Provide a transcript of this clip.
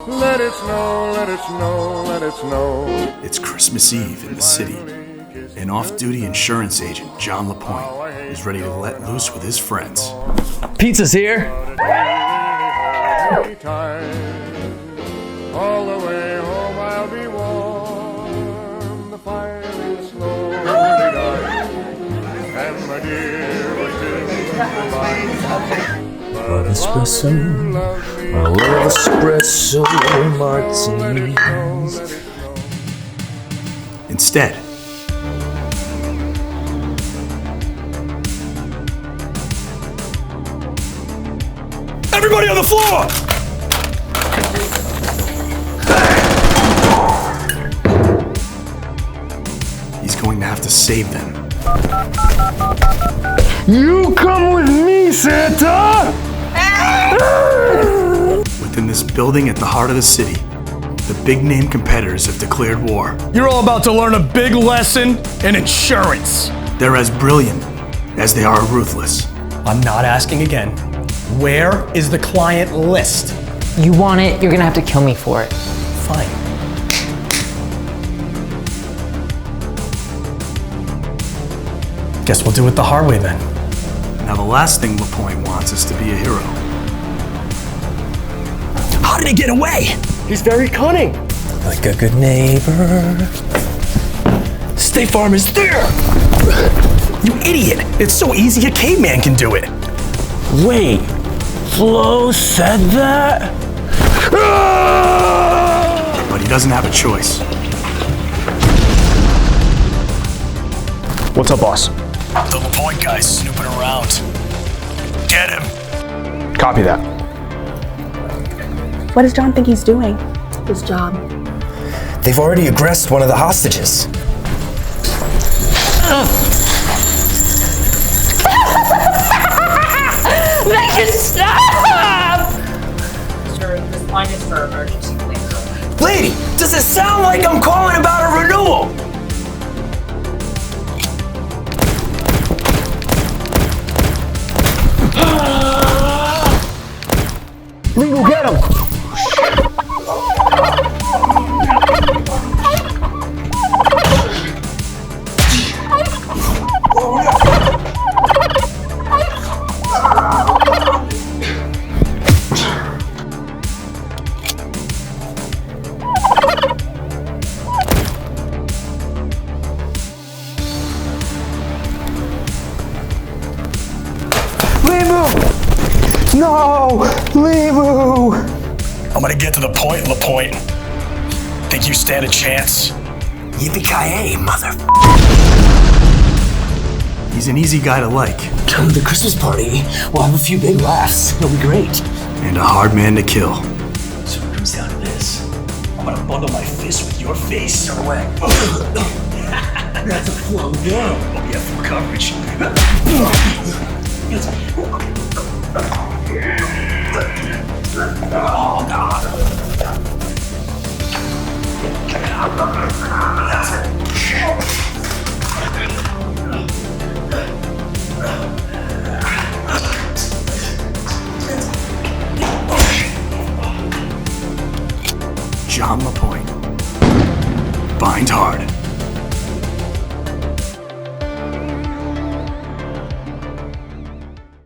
Let it snow, let it snow, let it snow. It's Christmas Eve in the city. An off-duty insurance agent, John LaPointe, is ready to let loose with his friends. Pizza's here. All the way home I'll be warm. The fire is slowly dying, and my dear was Love espresso. I love espresso martinis. Instead, everybody on the floor! He's going to have to save them. You come with me, Santa! Within this building at the heart of the city, the big-name competitors have declared war. You're all about to learn a big lesson in insurance. They're as brilliant as they are ruthless. I'm not asking again. Where is the client list? You want it, you're gonna have to kill me for it. Fine. Guess we'll do it the hard way then. Now, the last thing LaPointe wants is to be a hero. How did he get away? He's very cunning. Like a good neighbor. State Farm is there! You idiot! It's so easy a caveman can do it. Wait, Flo said that? But he doesn't have a choice. What's up, boss? The LaPointe guy's snooping around. Get him! Copy that. What does John think he's doing? His job. They've already aggressed one of the hostages. Make it stop! Sir, this line is for emergency, please. Lady, does it sound like I'm calling about a renewal? Lingo, get him! No! Leave-oo! I'm gonna get to the point, LaPointe. Think you stand a chance? Yippee-ki-yay, mother. He's an easy guy to like, Come to the Christmas party. We'll have a few big laughs. It'll be great. and a hard man to kill. So it comes down to this. I'm gonna bundle my fist with your face. No way. That's a flow down. I'll be at full coverage. John LaPointe. Bind hard.